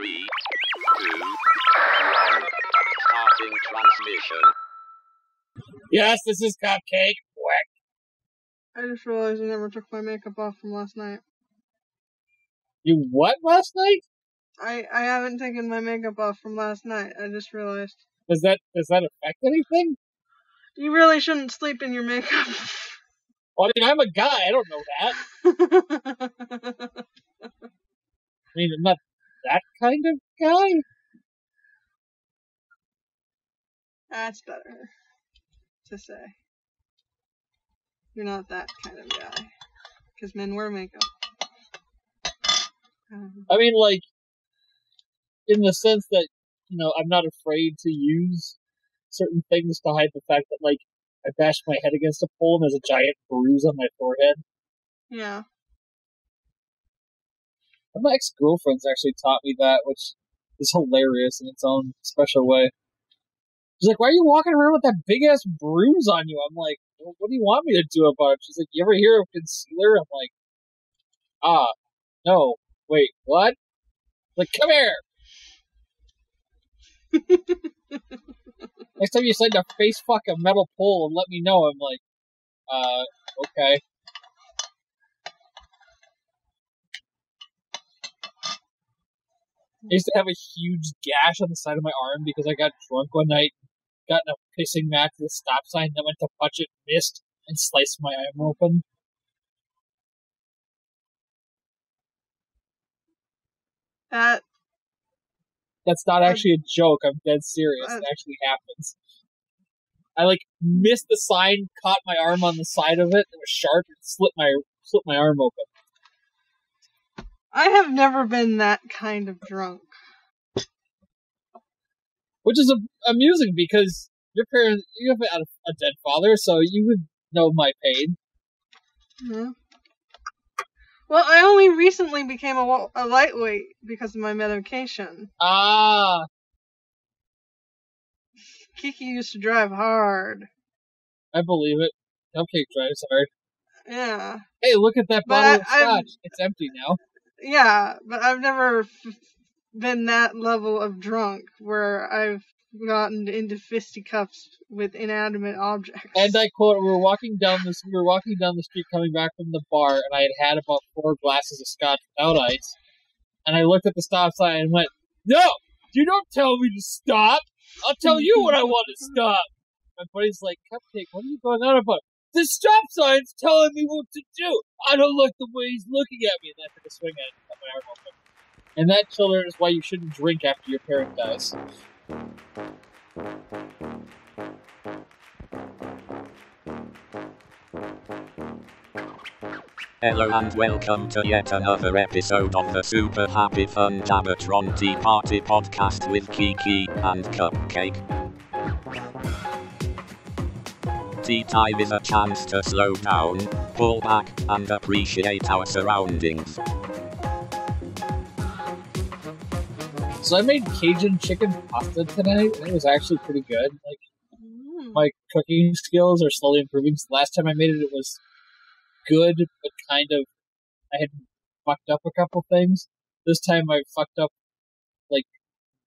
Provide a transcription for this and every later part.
3, 2, 1. Starting transmission. Yes, this is Cupcake. Whack. I just realized I never took my makeup off from last night. You what last night? I haven't taken my makeup off from last night. I just realized. Does that affect anything? You really shouldn't sleep in your makeup. Well, I mean, I'm a guy. I don't know that. I mean, I'm not that kind of guy. That's better to say. You're not that kind of guy. Because men wear makeup. I mean, like, in the sense that, you know, I'm not afraid to use certain things to hide the fact that, like, I bashed my head against a pole and there's a giant bruise on my forehead. Yeah. My ex-girlfriend's actually taught me that, which is hilarious in its own special way. She's like, why are you walking around with that big-ass bruise on you? I'm like, well, what do you want me to do about it? She's like, you ever hear of concealer? I'm like, no. Wait, what? Like, come here! Next time you decide to face fuck a metal pole and let me know, I'm like, okay. I used to have a huge gash on the side of my arm because I got drunk one night, got in a pissing match at the stop sign, then went to punch it, missed, and sliced my arm open. That's not actually a joke. I'm dead serious. It actually happens. I, like, missed the sign, caught my arm on the side of it, it was sharp, and slit my arm open. I have never been that kind of drunk. Which is amusing, because your parents, you have a dead father, so you would know my pain. Mm-hmm. Well, I only recently became a lightweight because of my medication. Ah! Kiki used to drive hard. I believe it. Cupcake drives hard. Yeah. Hey, look at that bottle of scotch. It's empty now. Yeah, but I've never been that level of drunk where I've gotten into fisticuffs with inanimate objects. And I quote, we were walking down the street coming back from the bar, and I had about 4 glasses of scotch without ice. And I looked at the stop sign and went, no! You don't tell me to stop! I'll tell you when I want to stop! My buddy's like, Cupcake, what are you going on about? The stop sign's telling me what to do! I don't like the way he's looking at me! And then I took a swing at it and cut my arm open. And that, children, is why you shouldn't drink after your parent dies. Hello and welcome to yet another episode of the Super Happy Fun Jabbertron Tea Party Podcast with Kiki and Cupcake. Tea time is a chance to slow down, pull back, and appreciate our surroundings. So I made Cajun chicken pasta tonight, and it was actually pretty good. Like, my cooking skills are slowly improving. So last time I made it, it was good, but kind of, I had fucked up a couple things. This time I fucked up, like,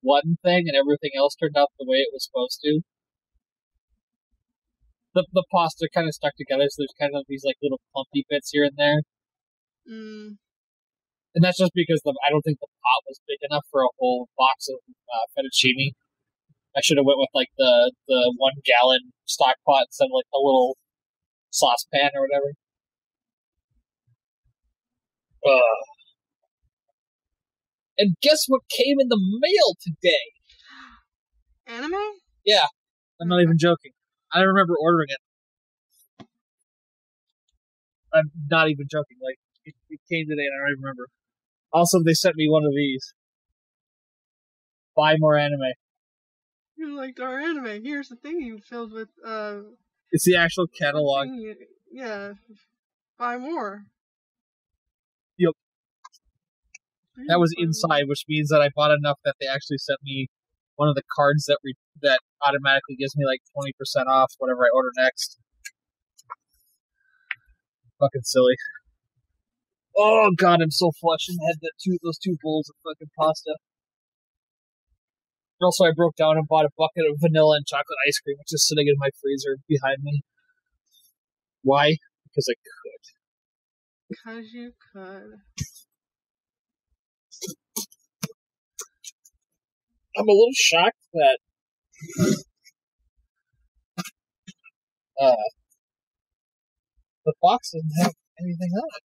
one thing, and everything else turned out the way it was supposed to. The pasta kind of stuck together, so there's kind of these, like, little clumpy bits here and there. And that's just because I don't think the pot was big enough for a whole box of fettuccine. I should have went with, like, the 1 gallon stock pot instead of, like, a little saucepan or whatever. And guess what came in the mail today? Anime? Yeah, I'm not even joking. I remember ordering it. I'm not even joking. Like, it came today and I don't even remember. Also, they sent me one of these. Buy more anime. You liked our anime. Here's the thing you filled with, It's the actual catalog. Yeah. Buy more. Yep. That was inside, which means that I bought enough that they actually sent me one of the cards that automatically gives me like 20% off whatever I order next. Fucking silly. Oh god, I'm so flushed and had those 2 bowls of fucking pasta. Also, I broke down and bought a bucket of vanilla and chocolate ice cream, which is sitting in my freezer behind me. Why? Because I could. Because you could. I'm a little shocked that the box doesn't have anything on it.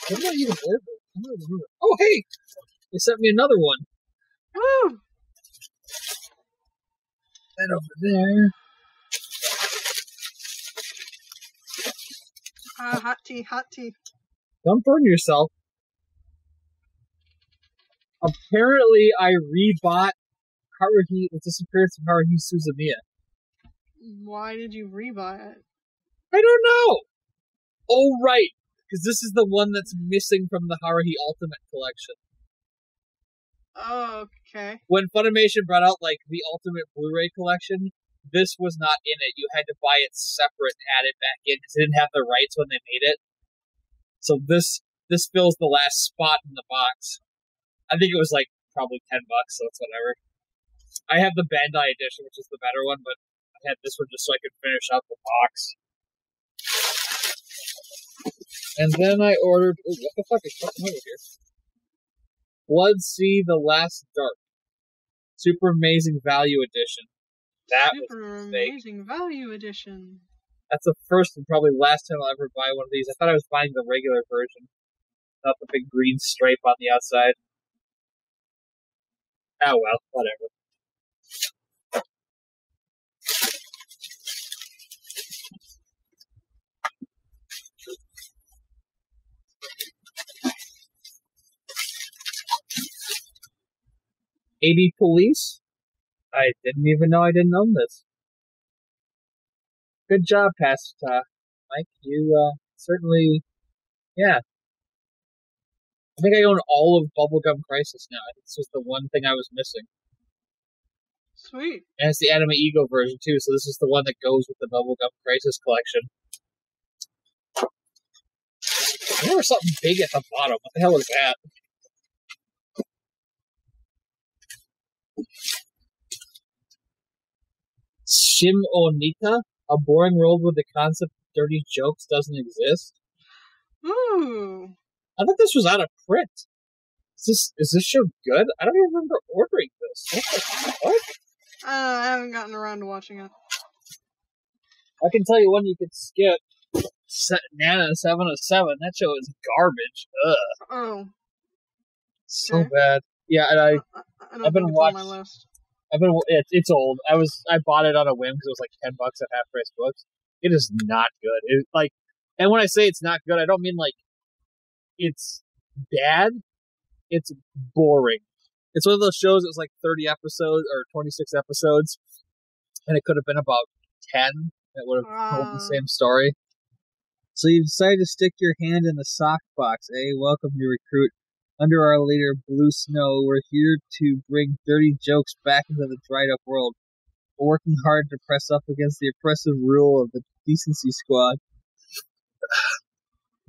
What did I even order? I don't remember. Oh, hey! They sent me another one. Woo! That over there. Hot tea, hot tea. Don't burn yourself. Apparently, I rebought Haruhi, The Disappearance of Haruhi Suzumiya. Why did you rebuy it? I don't know! Oh, right! Because this is the one that's missing from the Haruhi Ultimate Collection. Oh, okay. When Funimation brought out, like, the Ultimate Blu-ray Collection, this was not in it. You had to buy it separate and add it back in, because they didn't have the rights when they made it. So this fills the last spot in the box. I think it was, like, probably $10, so it's whatever. I have the Bandai edition, which is the better one, but I had this one just so I could finish out the box. And then I ordered... Ooh, what the fuck is fucking over here? Blood Sea The Last Dark. Super Amazing Value Edition. That Super was a mistake. Amazing Value Edition. That's the first and probably last time I'll ever buy one of these. I thought I was buying the regular version. Not the big green stripe on the outside. Oh well, whatever. AD Police? I didn't even know I didn't own this. Good job, Pastor Mike. You certainly, yeah. I think I own all of Bubblegum Crisis now. I think this was the one thing I was missing. Sweet. And it's the Anime Ego version too, so this is the one that goes with the Bubblegum Crisis collection. There was something big at the bottom. What the hell is that? Shim Onita? A boring world where the concept of dirty jokes doesn't exist? Ooh. I thought this was out of print. Is this show good? I don't even remember ordering this. What? I haven't gotten around to watching it. I can tell you one you could skip. Nana 707. That show is garbage. Ugh. Oh. So Okay. bad. Yeah, and I don't I've been think it's watching. on my list. It's old. I bought it on a whim because it was like $10 at half price books. It is not good. And when I say it's not good, I don't mean like it's bad. It's boring. It's one of those shows that's like 30 episodes or 26 episodes, and it could have been about 10 that would have told the same story. So you decided to stick your hand in the sock box, eh? Welcome, new recruit. Under our leader, Blue Snow, we're here to bring dirty jokes back into the dried-up world. We're working hard to press up against the oppressive rule of the Decency Squad.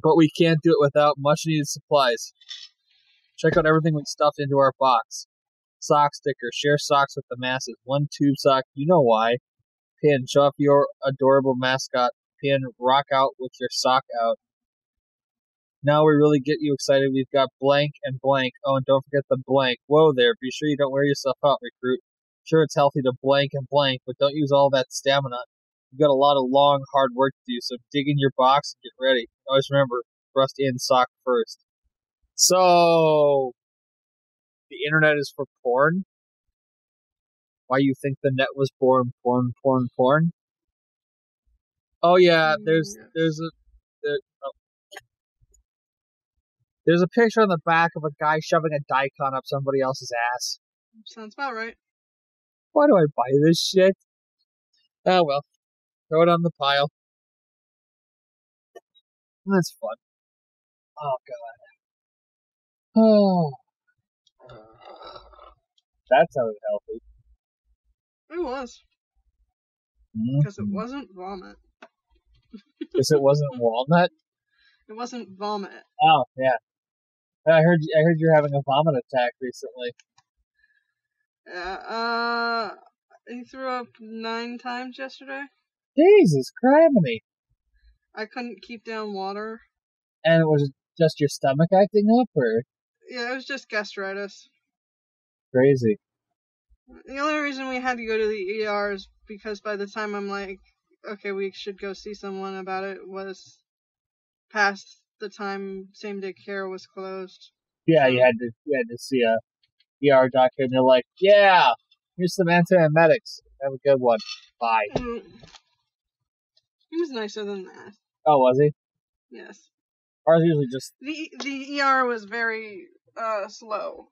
But we can't do it without much-needed supplies. Check out everything we stuffed into our box. Sock sticker. Share socks with the masses. One tube sock. You know why. Pin. Show off your adorable mascot. Pin. Rock out with your sock out. Now we really get you excited. We've got blank and blank. Oh, and don't forget the blank. Whoa there. Be sure you don't wear yourself out, recruit. Sure, it's healthy to blank and blank, but don't use all that stamina. You've got a lot of long, hard work to do, so dig in your box and get ready. Always remember, thrust in sock first. So, the internet is for porn? Why you think the net was born, porn? Oh yeah, there's a picture on the back of a guy shoving a daikon up somebody else's ass. Sounds about right. Why do I buy this shit? Oh well, throw it on the pile. That's fun. Oh god. Oh. That sounded healthy. It was. Mm-hmm. Because it wasn't vomit. Because it wasn't walnut? It wasn't vomit. Oh, yeah. I heard you're having a vomit attack recently. He threw up 9 times yesterday. Jesus criminy. I couldn't keep down water. And it was just your stomach acting up, or? Yeah, it was just gastritis. Crazy. The only reason we had to go to the ER is because by the time I'm like, okay, we should go see someone about it, was past the time same-day care was closed. Yeah, So. you had to see a ER doctor, and they're like, yeah, here's some antiemetics. Have a good one. Bye. He was nicer than that. Oh, was he? Yes. Ours usually just... The ER was very slow.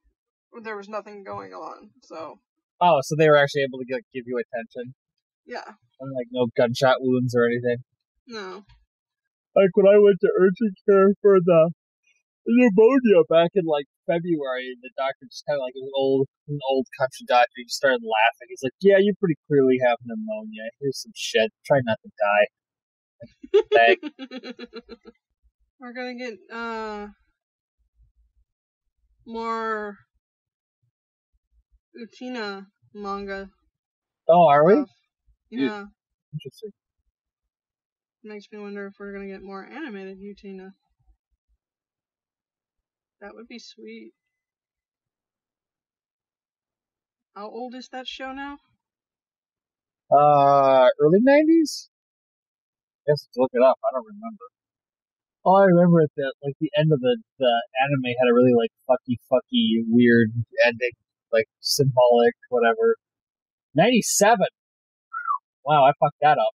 There was nothing going on, so... Oh, so they were actually able to give you attention? Yeah. And, like, no gunshot wounds or anything? No. Like, when I went to urgent care for the pneumonia back in, like, February, the doctor just kind of, like, an old country doctor, he just started laughing. He's like, yeah, you pretty clearly have pneumonia. Here's some shit. Try not to die. We're gonna get, more Utina manga. Oh, are we? Yeah. Interesting. Makes me wonder if we're gonna get more animated Utina. That would be sweet. How old is that show now? Early 90s? I guess let's look it up. I don't remember. All I remember is that, like, the end of the anime had a really, like, fucky, weird ending. Like, symbolic, whatever. 97! Wow, I fucked that up.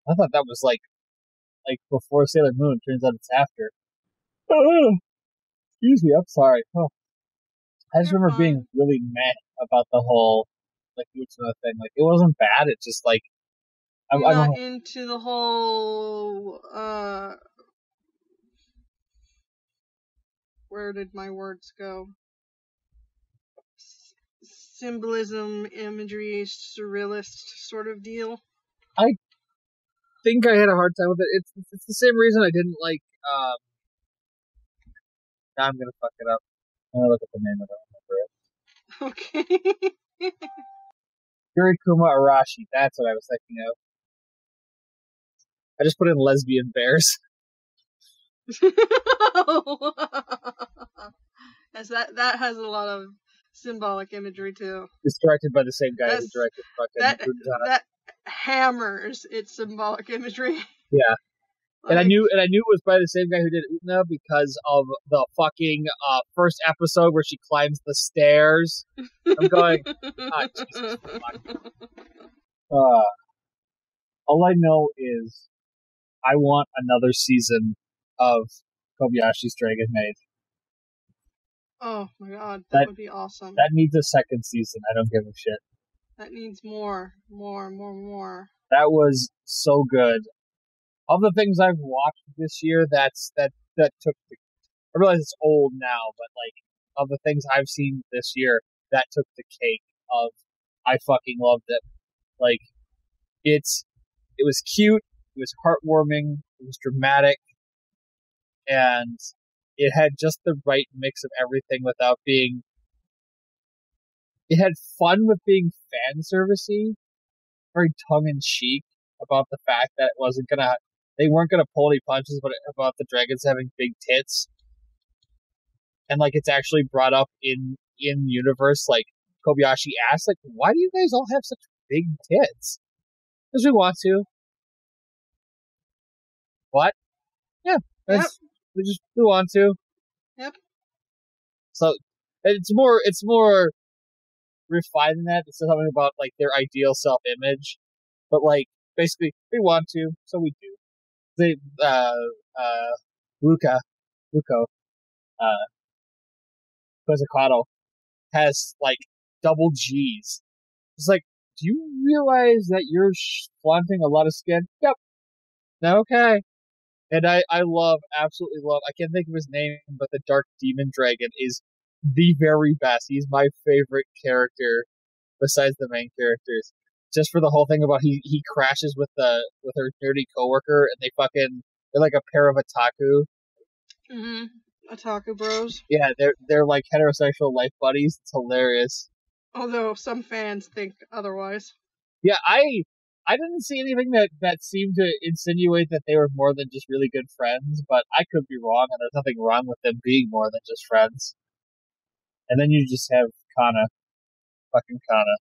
I thought that was, like before Sailor Moon. Turns out it's after. Oh, excuse me, I'm sorry. Oh. I just remember being really mad about the whole, like, Utsuna thing. Like, it wasn't bad, it's just, like, I'm not into the whole, where did my words go? Symbolism, imagery, surrealist sort of deal. I think I had a hard time with it. It's the same reason I didn't like, now I'm gonna fuck it up. I'm gonna look at the name, I don't remember it. Okay. Yurikuma Arashi, that's what I was thinking of. I just put in lesbian bears. Yes, that has a lot of symbolic imagery too. It's directed by the same guy who directed fucking that hammers its symbolic imagery. Yeah. Like, and I knew it was by the same guy who did Utena because of the fucking first episode where she climbs the stairs. I'm going, oh, Jesus fuck. All I know is I want another season of Kobayashi's Dragon Maid. Oh my god, that would be awesome. That needs a second season. I don't give a shit. That needs more. That was so good. Of the things I've watched this year, that took the... I realize it's old now, but, like, of the things I've seen this year, that took the cake of... I fucking loved it. Like, it was cute, it was heartwarming, it was dramatic, and it had just the right mix of everything without being... It had fun with being fan servicey, very tongue-in-cheek about the fact that it wasn't gonna... They weren't gonna pull any punches about the dragons having big tits. And, like, it's actually brought up in universe, like, Kobayashi asks, like, why do you guys all have such big tits? Because we want to. What? Yeah. Yep. We want to. Yep. So, it's more refined than that. It's something about, like, their ideal self-image. But, like, basically, we want to, so we do. Ruko, Kozakato has, like, double G's. It's like, do you realize that you're flaunting a lot of skin? Yep. Okay. And I absolutely love, I can't think of his name, but the Dark Demon Dragon is the very best. He's my favorite character besides the main characters. Just for the whole thing about he crashes with her nerdy coworker and they're like a pair of otaku. Mm-hmm. Otaku bros. Yeah, they're like heterosexual life buddies. It's hilarious. Although some fans think otherwise. Yeah, I didn't see anything that seemed to insinuate that they were more than just really good friends, but I could be wrong, and there's nothing wrong with them being more than just friends. And then you just have Kana. Fucking Kana.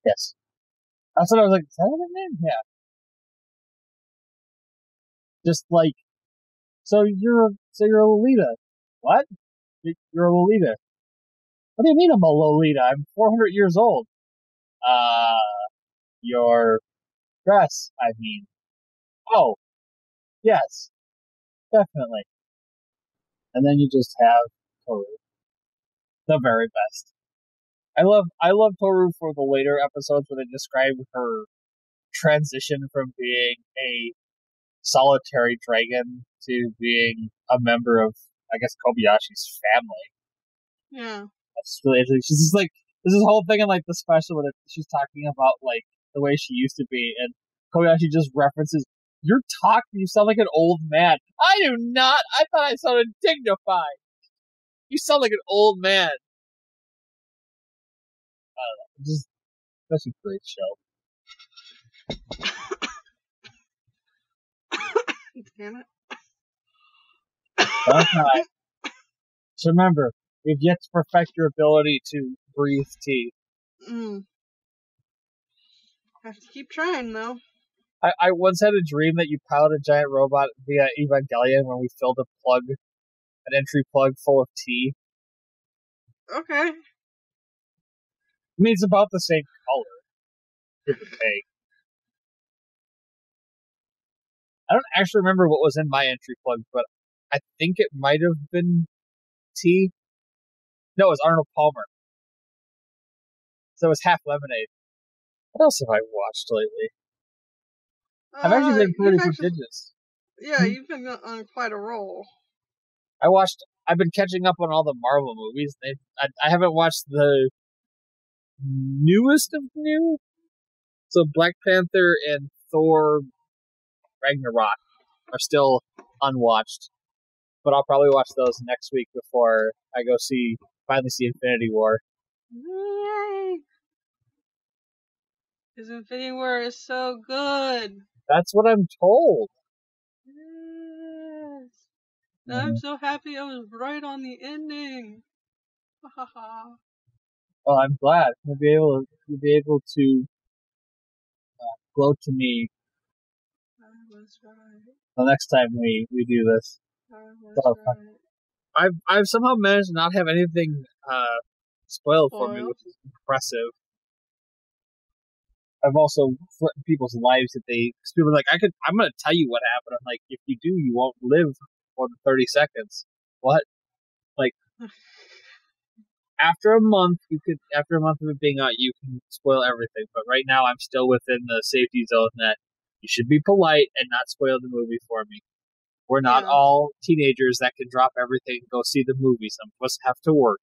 Yes. That's what I was like, is that what her name? Yeah. Just like, so you're a Lolita. What? You're a Lolita. What do you mean I'm a Lolita? I'm 400 years old. Your dress, I mean. Oh, yes, definitely. And then you just have Toru. The very best. I love Toru for the later episodes where they describe her transition from being a solitary dragon to being a member of, I guess, Kobayashi's family. Yeah. That's really interesting. She's just like, there's this whole thing in like the special where she's talking about like the way she used to be, and Kobayashi just references, "You're talking, you sound like an old man." I do not. I thought I sounded dignified. You sound like an old man. I don't know. Just such a great show. Damn it. Okay. So remember, we've yet to perfect your ability to breathe tea. Have to keep trying, though. I once had a dream that you piloted a giant robot via Evangelion when we filled an entry plug full of tea. Okay. I mean, it's about the same color, give or take. I don't actually remember what was in my entry plug, but I think it might have been tea. No, it was Arnold Palmer. So it was half lemonade. What else have I watched lately? I've actually been pretty prodigious. Yeah, you've been on quite a roll. I've been catching up on all the Marvel movies. I haven't watched the newest of new. So Black Panther and Thor Ragnarok are still unwatched. But I'll probably watch those next week before I go finally see Infinity War. Yay! Because Infinity War is so good. That's what I'm told. Yes. And I'm so happy I was right on the ending. Ha ha ha. Well, I'm glad you'll be able to gloat to me I was right. the next time we do this. I was right. I've somehow managed to not have anything spoiled for me, which is impressive. I've also threatened people's lives that cause people are like, I'm gonna tell you what happened. I'm like, if you do, you won't live more than 30 seconds. What? Like, after a month of it being out, you can spoil everything. But right now, I'm still within the safety zone that you should be polite and not spoil the movie for me. We're not all teenagers that can drop everything and go see the movie. Some of us have to work.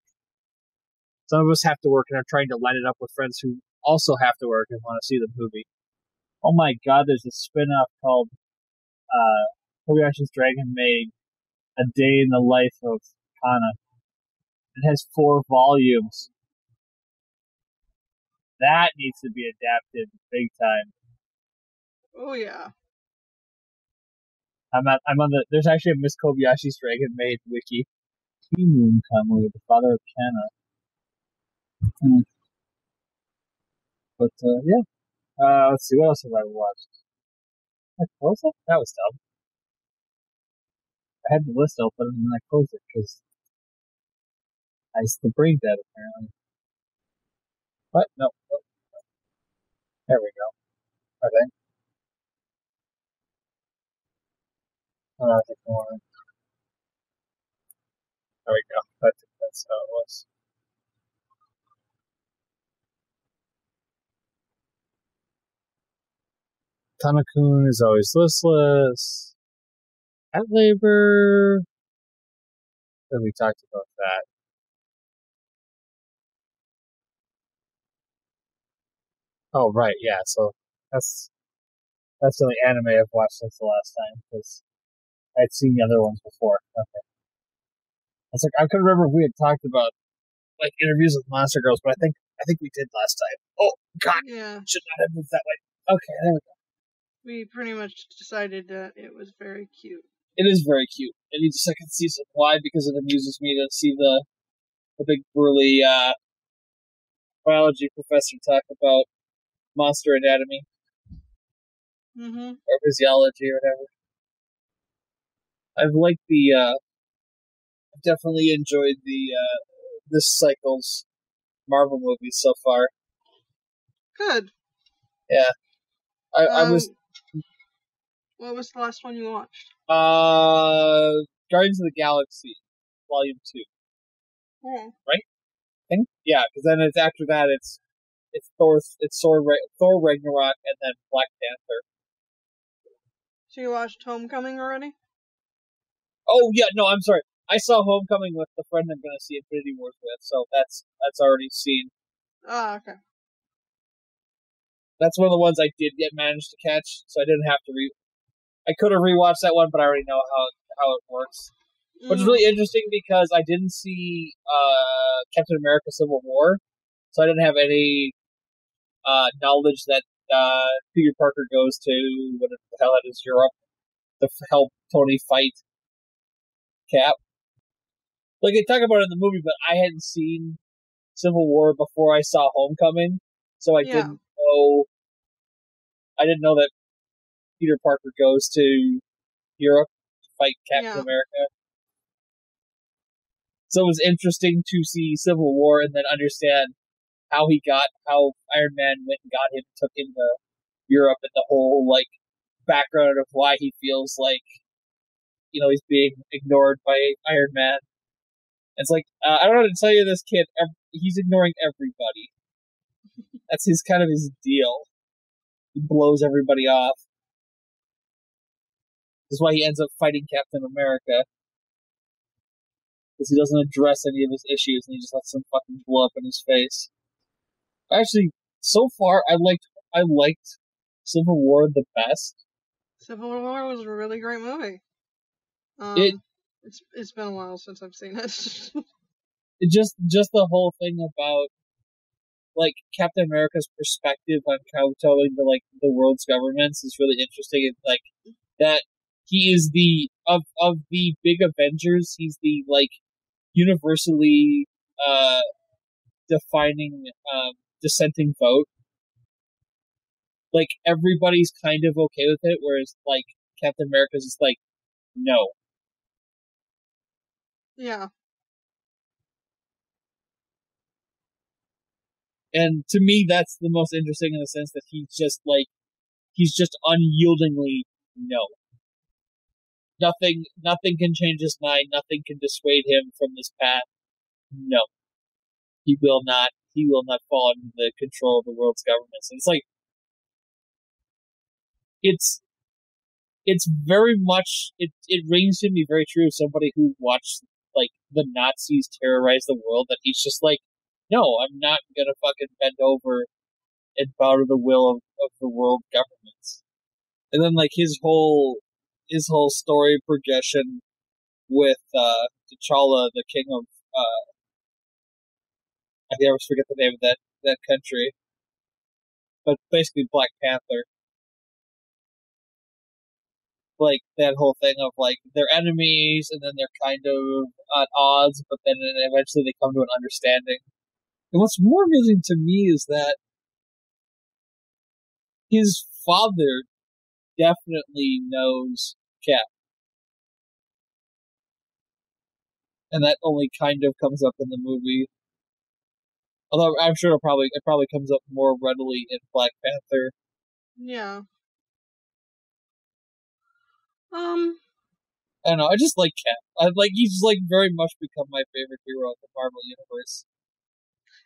Some of us have to work and are trying to line it up with friends who also have to work and want to see the movie. Oh my god, there's a spin-off called Kobayashi's Dragon Maid, A Day in the Life of Kana. It has 4 volumes. That needs to be adapted big time. Oh yeah. There's actually a Miss Kobayashi's Dragon Maid wiki. Moon Kamui, the father of Kana. But yeah. Let's see, what else have I watched? I closed it? That was dumb. I had the list open and then I closed it because the brain dead apparently. What? No. There we go. Okay. Oh, I think more. There we go. That's how it was. Tanakun is always listless. At labor. Then we talked about that. Oh, right, yeah, so that's the only anime I've watched since the last time, because I'd seen the other ones before. Okay. It's like I couldn't remember if we had talked about like interviews with Monster Girls, but I think we did last time. Oh God, Yeah. should not have moved that way. Okay, there we go. We pretty much decided that it was very cute. It is very cute. It needs a second season. Why? Because it amuses me to see the big burly biology professor talk about monster anatomy or physiology or whatever. I've liked I've definitely enjoyed this cycle's Marvel movies so far. Good. Yeah. I was. What was the last one you watched? Guardians of the Galaxy, Volume 2. Oh. Right? I think? Yeah, because then it's after that it's Thor Ragnarok and then Black Panther. So you watched Homecoming already? Oh yeah, no, I'm sorry. I saw Homecoming with the friend I'm going to see Infinity Wars with, so that's already seen. Ah, okay. That's one of the ones I did manage to catch, so I didn't have to I could have rewatched that one, but I already know how it works. Which is really interesting because I didn't see Captain America: Civil War, so I didn't have any knowledge that Peter Parker goes to what the hell it is, Europe, to help Tony fight Cap. Like they talk about it in the movie, but I hadn't seen Civil War before I saw Homecoming, so I didn't know. I didn't know that Peter Parker goes to Europe to fight Captain America. So it was interesting to see Civil War and then understand how Iron Man went and got him, took him to Europe, and the whole like background of why he feels like he's being ignored by Iron Man. It's like I don't know how to tell you, this kid, he's ignoring everybody. That's his deal. He blows everybody off. This is why he ends up fighting Captain America. Because he doesn't address any of his issues and he just lets them fucking blow up in his face. Actually, so far, I liked Civil War the best. Civil War was a really great movie. It's been a while since I've seen it. It just the whole thing about like Captain America's perspective on kowtowing to like the world's governments is really interesting. And like that he is of the big Avengers, he's the like universally defining dissenting vote. Like everybody's kind of okay with it, whereas like Captain America's just like no. Yeah. And to me, that's the most interesting in the sense that he's just unyieldingly no. Nothing can change his mind. Nothing can dissuade him from this path. No, he will not. He will not fall under the control of the world's governments. And it's like it's very much it rings to me very true of somebody who watched like the Nazis terrorize the world, that he's just like, no, I'm not gonna fucking bend over and bow to the will of the world governments. And then like his whole story progression with T'Challa, the king of I always forget the name of that country, but basically Black Panther. Like that whole thing of like they're enemies and then they're kind of at odds, but then eventually they come to an understanding. And what's more amusing to me is that his father definitely knows Cap. And that only kind of comes up in the movie. Although I'm sure it probably comes up more readily in Black Panther. Yeah. I don't know, I just like Cap. He's just like very much become my favorite hero of the Marvel universe.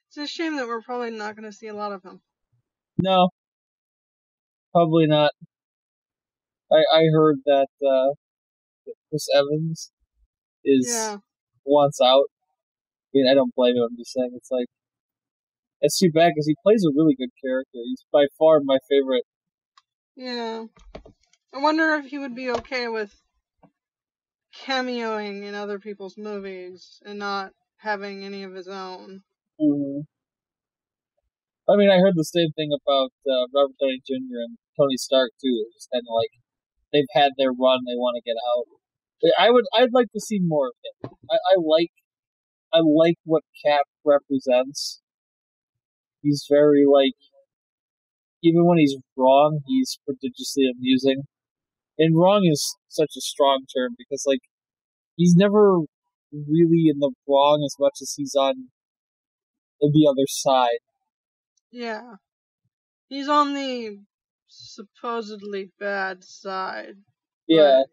It's a shame that we're probably not going to see a lot of him. No. Probably not. I heard that Chris Evans wants out. I mean, I don't blame him. I'm just saying it's like it's too bad because he plays a really good character. He's by far my favorite. Yeah. I wonder if he would be okay with cameoing in other people's movies and not having any of his own. Mm-hmm. I mean, I heard the same thing about Robert Downey Jr. and Tony Stark too. It's kind of like they've had their run; they want to get out. I'd like to see more of him. I like what Cap represents. He's very like, even when he's wrong, he's prodigiously amusing. And wrong is such a strong term because like he's never really in the wrong as much as he's on the other side. Yeah. He's on the supposedly bad side. Yeah.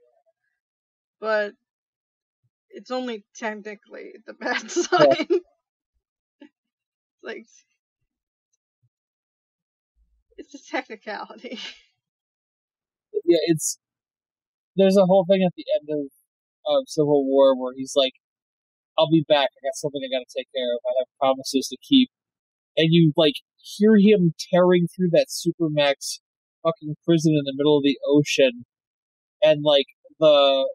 But it's only technically the bad side. Yeah. Like, it's a technicality. Yeah, there's a whole thing at the end of Civil War where he's like, I'll be back, I got something I gotta take care of, I have promises to keep. And you, like, hear him tearing through that Supermax fucking prison in the middle of the ocean, and, like, the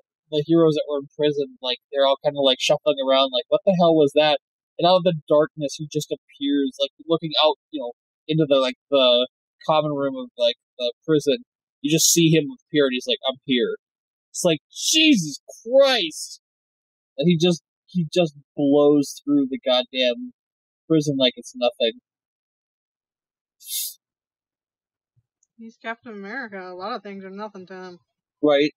heroes that were in prison, like, they're all kind of, like, shuffling around, like, what the hell was that? And out of the darkness, he just appears, like, looking out, into the common room of, like, the prison. You just see him appear, and he's like, I'm here. It's like, Jesus Christ! And he just blows through the goddamn prison like it's nothing. He's Captain America. A lot of things are nothing to him. Right.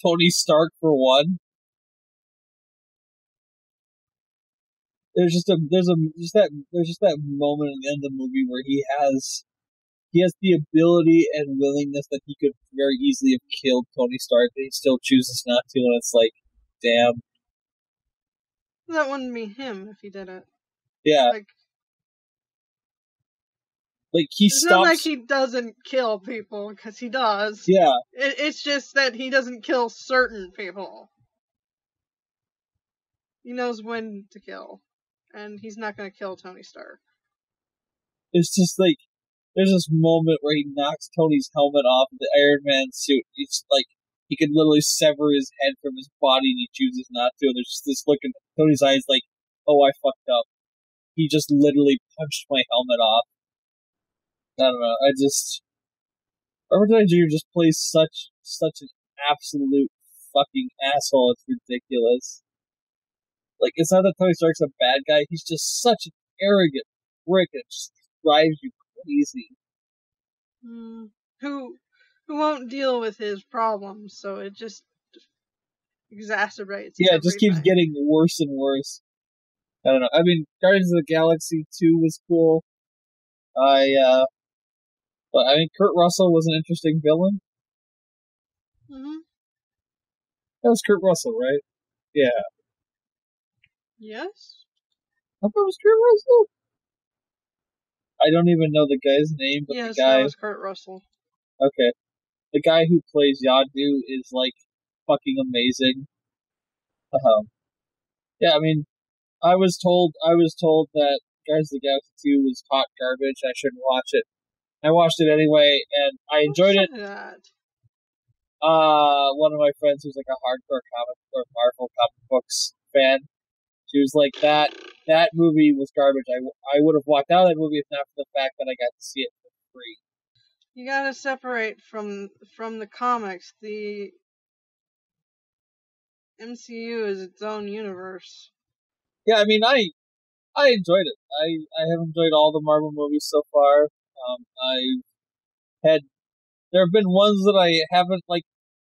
Tony Stark for one. There's just that moment at the end of the movie where he has the ability and willingness that he could very easily have killed Tony Stark, but he still chooses not to, and it's like, damn. That wouldn't be him if he did it. Yeah. Like he stops. It's not like he doesn't kill people, because he does. Yeah. It's just that he doesn't kill certain people. He knows when to kill. And he's not going to kill Tony Stark. It's just like, there's this moment where he knocks Tony's helmet off of the Iron Man suit. It's like, he could literally sever his head from his body, and he chooses not to. There's just this look in Tony's eyes like, oh, I fucked up. He just literally punched my helmet off. I don't know, Robert Downey Jr. just plays such an absolute fucking asshole, it's ridiculous. Like, it's not that Tony Stark's a bad guy, he's just such an arrogant prick, it just drives you crazy. Who won't deal with his problems, so it just exacerbates Yeah, it just keeps getting worse and worse. I don't know, I mean, Guardians of the Galaxy 2 was cool. But I mean, Kurt Russell was an interesting villain. Mm-hmm. That was Kurt Russell, right? Yeah. Yes? I thought it was Kurt Russell. I don't even know the guy's name, but yes, the guy... that was Kurt Russell. Okay. The guy who plays Yondu is, like, fucking amazing. Yeah, I mean, I was told that Guardians of the Galaxy 2 was hot garbage, I shouldn't watch it. I watched it anyway, and I enjoyed it. One of my friends who's like a hardcore comic or Marvel comic books fan, she was like, that movie was garbage. I would have walked out of that movie if not for the fact that I got to see it for free. You gotta separate from the comics. The MCU is its own universe. Yeah, I mean, I enjoyed it. I have enjoyed all the Marvel movies so far. There have been ones that I haven't, like,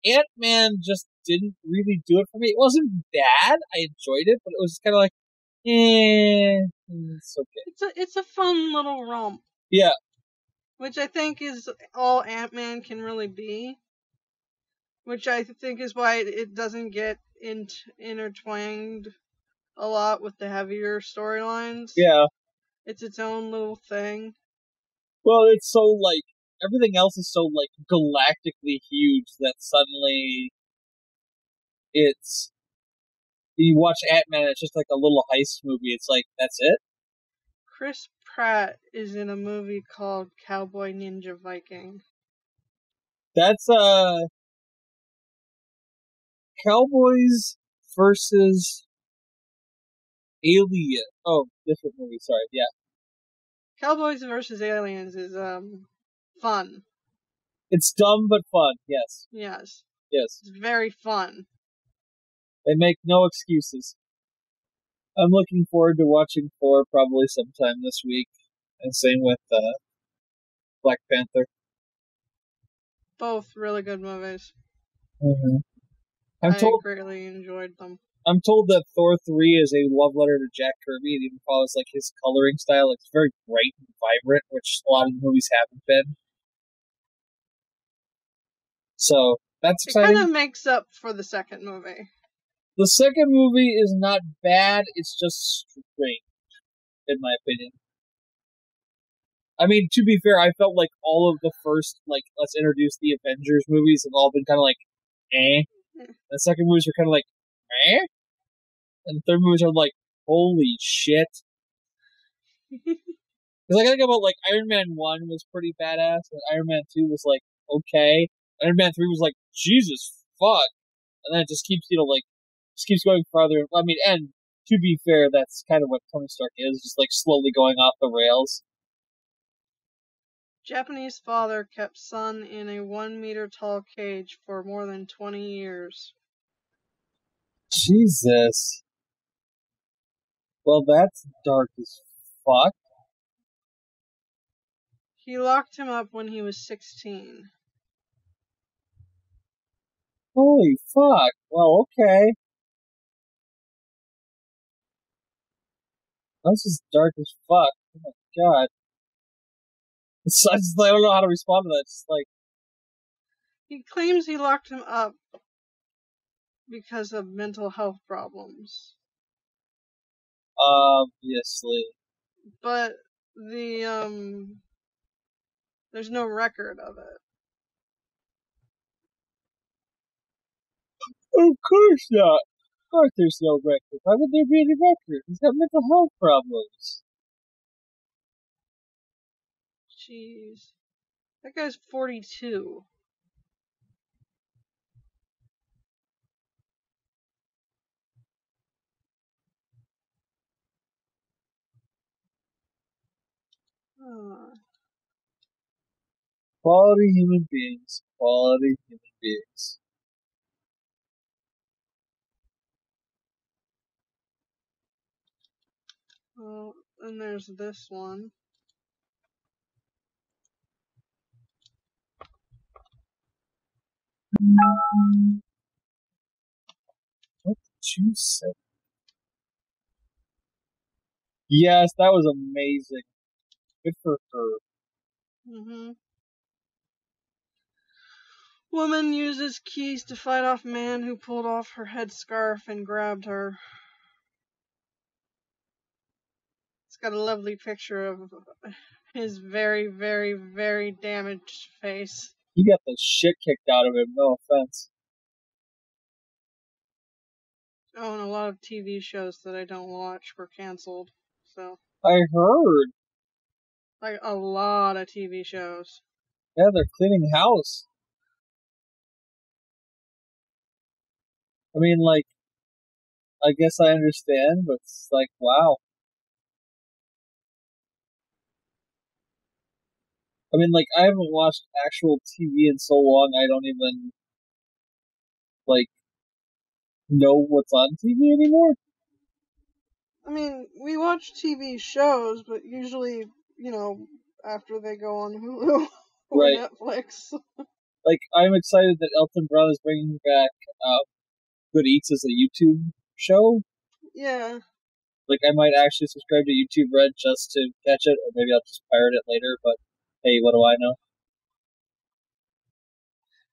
Ant-Man just didn't really do it for me. It wasn't bad. I enjoyed it, but it was kind of like, it's okay. It's a fun little romp. Yeah. Which I think is all Ant-Man can really be. Which I think is why it doesn't get intertwined a lot with the heavier storylines. Yeah. It's its own little thing. Well, it's so, like, everything else is so, like, galactically huge that suddenly you watch Ant-Man, it's just like a little heist movie. It's like, that's it? Chris Pratt is in a movie called Cowboy Ninja Viking. That's, Cowboys versus Alien. Oh, different movie. Sorry. Yeah. Cowboys versus Aliens is fun. It's dumb but fun. Yes. Yes. Yes. It's very fun. They make no excuses. I'm looking forward to watching 4 probably sometime this week. And same with Black Panther. Both really good movies. Mm-hmm. I greatly enjoyed them. I'm told that Thor 3 is a love letter to Jack Kirby. It even follows like his coloring style. It's very bright and vibrant, which a lot of the movies haven't been. So that's exciting. It kind of makes up for the second movie. The second movie is not bad. It's just strange, in my opinion. I mean, to be fair, I felt like all of the first, like, let's introduce the Avengers movies have all been kind of like, eh. The second movies were kind of like, eh. And the third movies are like, holy shit. Because I think about, like, Iron Man 1 was pretty badass, and Iron Man 2 was like, okay. Iron Man 3 was like, Jesus fuck. And then it just keeps, just keeps going farther. I mean, and to be fair, that's kind of what Tony Stark is, just like slowly going off the rails. Japanese father kept son in a 1-meter tall cage for more than 20 years. Jesus. Well, that's dark as fuck. He locked him up when he was 16. Holy fuck. Well, okay. That's just dark as fuck. Oh my god. I don't know how to respond to that. It's like, he claims he locked him up because of mental health problems. Obviously. But there's no record of it. Of course not. Of course there's no record. Why would there be any record? He's got mental health problems. Jeez. That guy's 42. Quality human beings. Quality human beings. Well, and there's this one. What did you say? Yes, that was amazing. Good for her. Mm-hmm. Woman uses keys to fight off man who pulled off her headscarf and grabbed her. It's got a lovely picture of his very, very, very damaged face. He got the shit kicked out of him, no offense. Oh, and a lot of TV shows that I don't watch were canceled. So I heard. like a lot of TV shows. Yeah, they're cleaning house. I mean, like, I guess I understand, but it's like, wow. I mean, like, I haven't watched actual TV in so long, I don't even, like, know what's on TV anymore. I mean, we watch TV shows, but usually, after they go on Hulu or Right. Netflix. Like, I'm excited that Elton Brown is bringing back Good Eats as a YouTube show. Yeah. Like, I might actually subscribe to YouTube Red just to catch it, or maybe I'll just pirate it later, but hey, what do I know?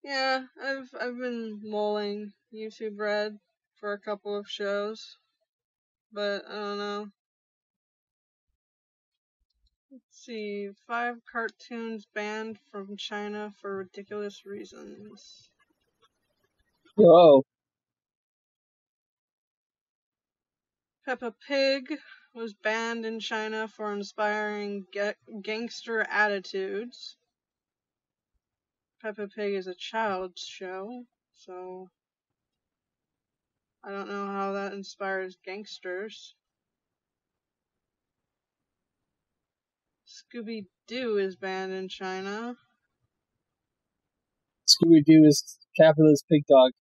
Yeah, I've been mulling YouTube Red for a couple of shows, but I don't know. Let's see, 5 cartoons banned from China for ridiculous reasons. Whoa. Peppa Pig was banned in China for inspiring gangster attitudes. Peppa Pig is a child's show, so I don't know how that inspires gangsters. Scooby-Doo is banned in China. Scooby-Doo is capitalist pig dog.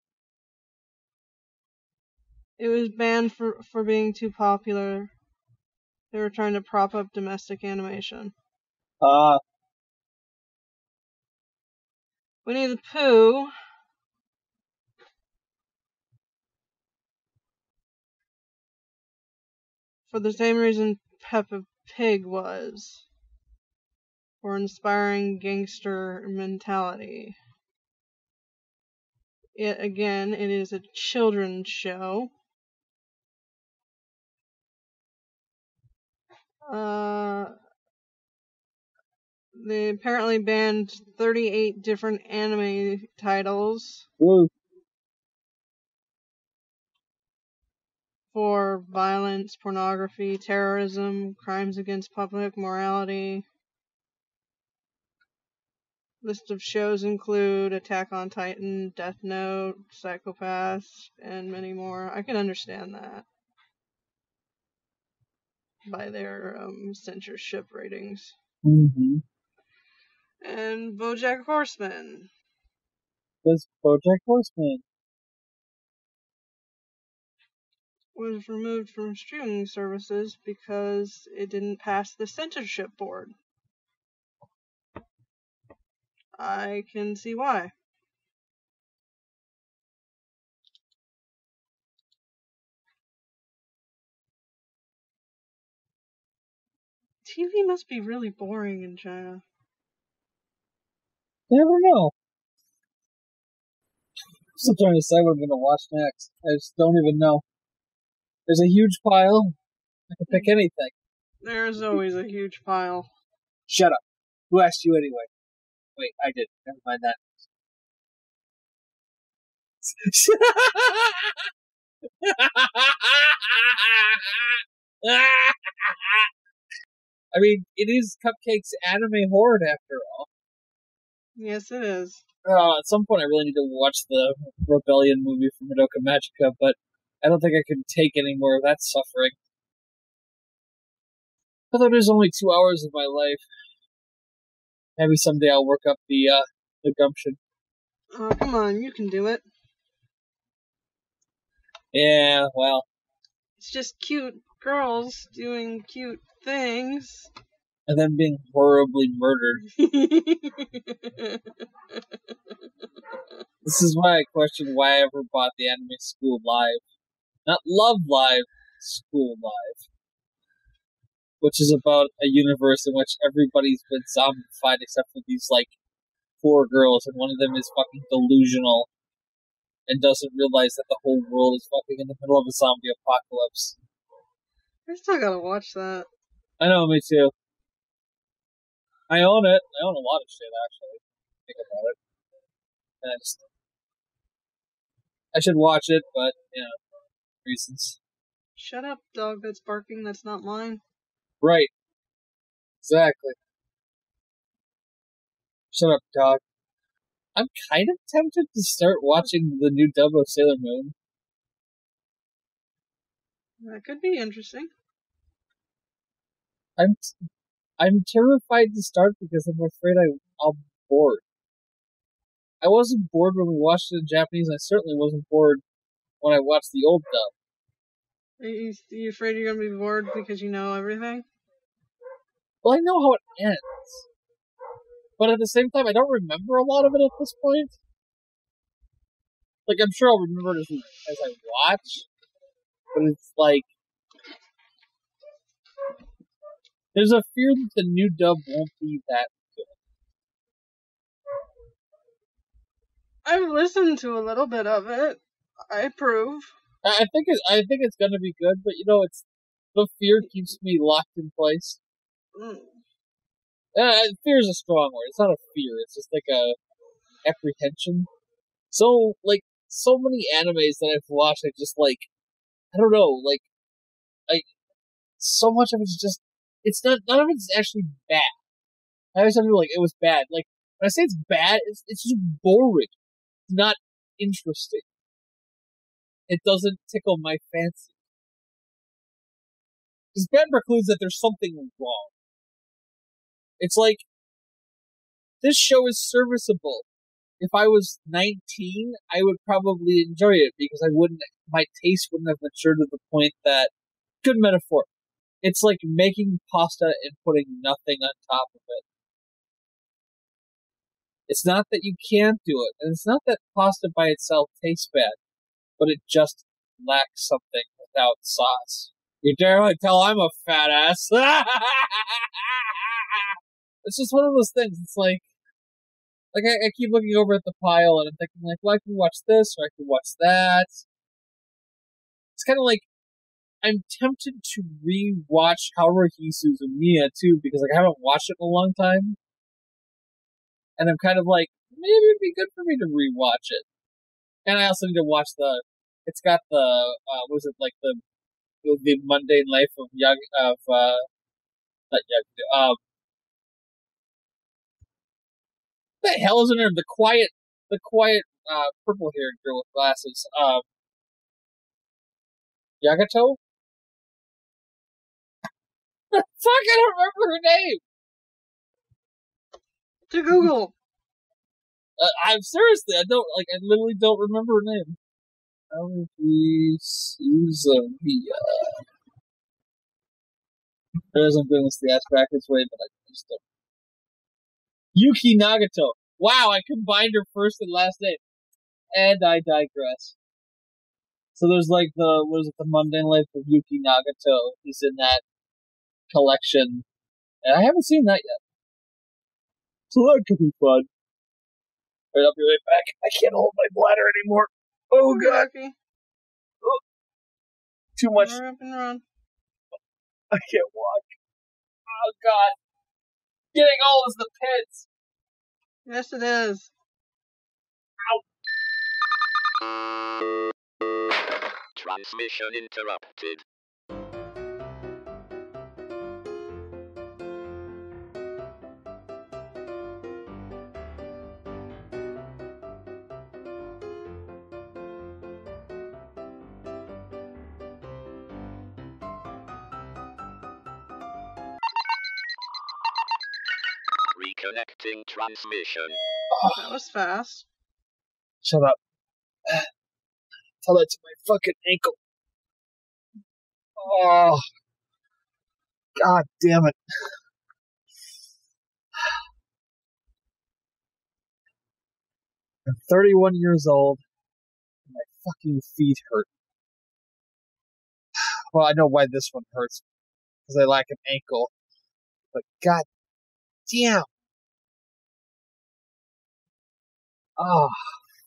It was banned for being too popular. They were trying to prop up domestic animation. Winnie the Pooh for the same reason Peppa Pig was. For inspiring gangster mentality. Yet again, it is a children's show. They apparently banned 38 different anime titles. Woo. For violence, pornography, terrorism, crimes against public morality. List of shows include Attack on Titan, Death Note, Psychopath, and many more. I can understand that by their censorship ratings. Mm-hmm. And BoJack Horseman. That's BoJack Horseman. Was removed from streaming services because it didn't pass the censorship board. I can see why. TV must be really boring in China. You never know. I'm still trying to decide what I'm going to watch next. I just don't even know. There's a huge pile. I can pick anything. There's always a huge pile. Shut up. Who asked you anyway? Wait, I did. Never mind that. I mean, it is Cupcake's anime horde after all. Yes, it is. At some point I really need to watch the Rebellion movie from Madoka Magica, but I don't think I can take any more of that suffering. I thought it was only 2 hours of my life. Maybe someday I'll work up the gumption. Oh, come on, you can do it. Yeah, well. It's just cute girls doing cute things. And then being horribly murdered. This is why I question why I ever bought the anime School Live. Not Love Live, School Live. Which is about a universe in which everybody's been zombified except for these, 4 girls, and one of them is fucking delusional and doesn't realize that the whole world is fucking in the middle of a zombie apocalypse. I still gotta watch that. I know, me too. I own it. I own a lot of shit, actually. Think about it. And I should watch it, but, reasons. Shut up, dog that's barking, that's not mine. Right. Exactly. Shut up, dog. I'm kind of tempted to start watching the new dub of Sailor Moon. That could be interesting. I'm terrified to start because I'm afraid I'll be bored. I wasn't bored when we watched it in Japanese, and I certainly wasn't bored when I watched the old dub. Are you afraid you're gonna be bored because you know everything? Well, I know how it ends. But at the same time, I don't remember a lot of it at this point. I'm sure I'll remember it as I watch. But it's there's a fear that the new dub won't be that good. I've listened to a little bit of it. I approve. I think it's gonna be good, but it's the fear keeps me locked in place. Fear is a strong word. It's not a fear. It's just a apprehension. So so many animes that I've watched, I just I don't know, so much of it's just none of it's actually bad. I always tell people it was bad. When I say it's bad, it's just boring. It's not interesting. it doesn't tickle my fancy. Because Ben precludes that there's something wrong. It's like, this show is serviceable. If I was 19, I would probably enjoy it because my taste wouldn't have matured to the point that, good metaphor. It's like making pasta and putting nothing on top of it. It's not that you can't do it, and it's not that pasta by itself tastes bad, but it just lacks something without sauce. You dare tell I'm a fat ass. It's just one of those things. It's like I keep looking over at the pile and I'm thinking like, well, I can watch this or I can watch that. It's kind of like I'm tempted to re-watch Haruhi Suzumiya too because like I haven't watched it in a long time, and I'm kind of like maybe it'd be good for me to re-watch it. And I also need to watch it's got the what is it like the mundane life of what the hell is her name? The quiet purple haired girl with glasses. Yagato? Fuck, I don't remember her name. To Google. I'm seriously, I literally don't remember her name. Haruhi Suzumiya. There's I'm doing this the ass backwards way, but I just don't. Yuki Nagato. Wow, I combined her first and last name. And I digress. So there's like the Mundane Life of Yuki Nagato is in that collection. And I haven't seen that yet. So that could be fun. Alright, I'll be right back. I can't hold my bladder anymore. Oh god. Oh. Too much. Run up and run. I can't walk. Oh god. Getting old is the pits. Yes, it is. Ow. Transmission interrupted. Reconnecting transmission. That was fast. Shut up. Tell that to my fucking ankle. Oh. God damn it. I'm 31 years old. And my fucking feet hurt. Well, I know why this one hurts. Because I lack an ankle. But god damn. Oh,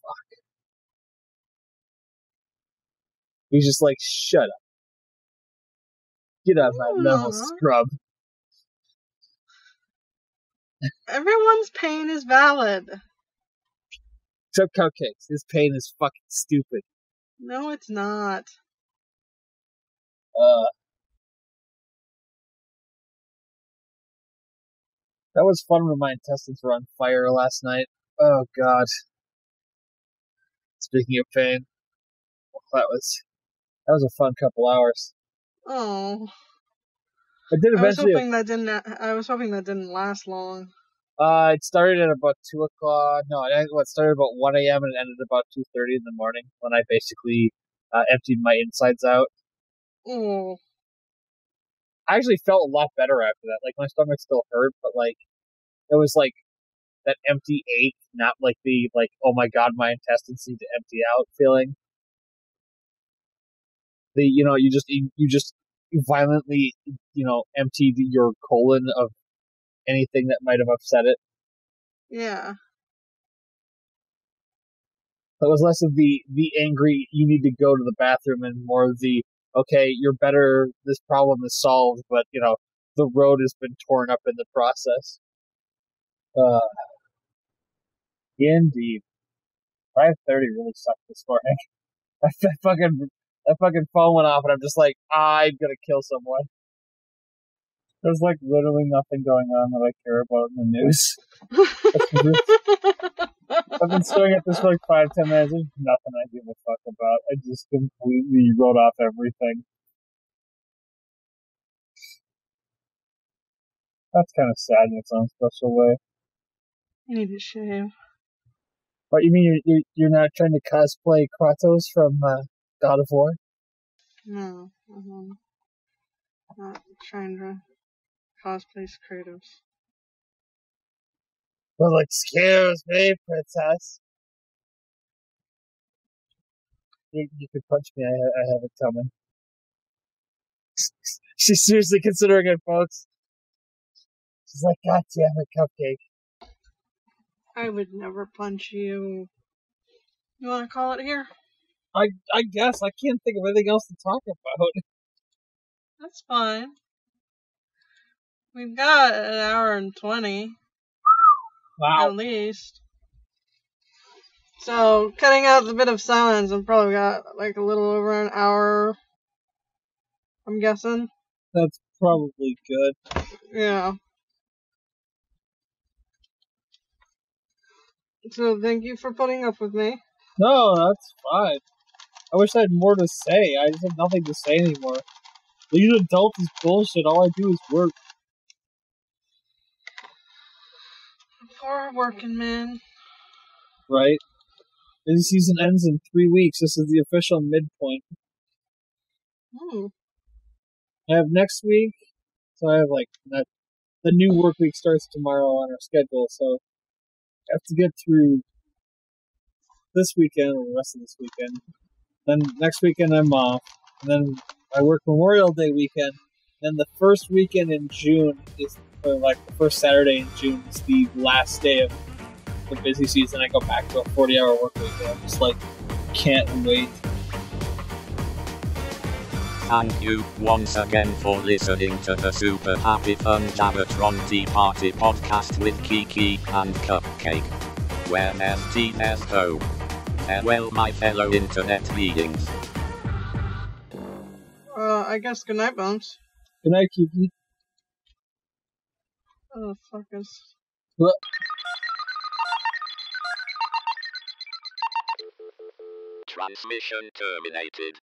fuck. He's just like, shut up. Get out of my level, scrub. Everyone's pain is valid. Except Cupcakes. His pain is fucking stupid. No, it's not. That was fun when my intestines were on fire last night. Oh, God. Speaking of pain, that was a fun couple hours. Oh. I did eventually. I was hoping that didn't last long. It started at about 2 o'clock. No, it started about 1 a.m. and it ended about 2:30 in the morning when I basically emptied my insides out. Oh. I actually felt a lot better after that. Like, my stomach still hurt, but, like, it was, like, that empty ache, not, like, the, like, oh my god, my intestines need to empty out feeling. You just violently, emptied your colon of anything that might have upset it. Yeah. That was less of the angry, you need to go to the bathroom, and more of the, okay, you're better, this problem is solved, but, the road has been torn up in the process. Indeed. 5:30 really sucked this morning. That fucking phone went off, and I'm just like, I'm gonna kill someone. There's, like, literally nothing going on that I care about in the news. I've been staring at this for like 5-10 minutes. There's nothing I give a fuck about. I just completely wrote off everything. That's kind of sad in its own special way. You need to shave. What, you mean you're not trying to cosplay Kratos from God of War? No, not trying to cosplay Kratos. Well, excuse me, princess. You could punch me. I have it coming. She's seriously considering it, folks. She's like, God damn it, Cupcake. I would never punch you. You want to call it here? I guess. I can't think of anything else to talk about. That's fine. We've got an hour and 20. Wow. At least. So, cutting out the bit of silence, I've probably got like a little over an hour. I'm guessing. That's probably good. Yeah. So, thank you for putting up with me. No, that's fine. I wish I had more to say. I just have nothing to say anymore. Being an adult is bullshit. All I do is work. Poor working man. Right? Busy season ends in 3 weeks. This is the official midpoint. I have next week, so I have the new work week starts tomorrow on our schedule, so I have to get through this weekend or the rest of this weekend. Then next weekend I'm off, and then I work Memorial Day weekend. Then the first weekend in June is, or the first Saturday in June is the last day of the busy season. I go back to a 40-hour work week, and I'm just can't wait. Thank you once again for listening to the super happy fun Jabbertron Tea Party podcast with Kiki and Cupcake. Where there's tea, there's home. Farewell, my fellow internet beings. I guess goodnight, Bones. Good night, Kiki. Oh, fuck us. What? Transmission terminated.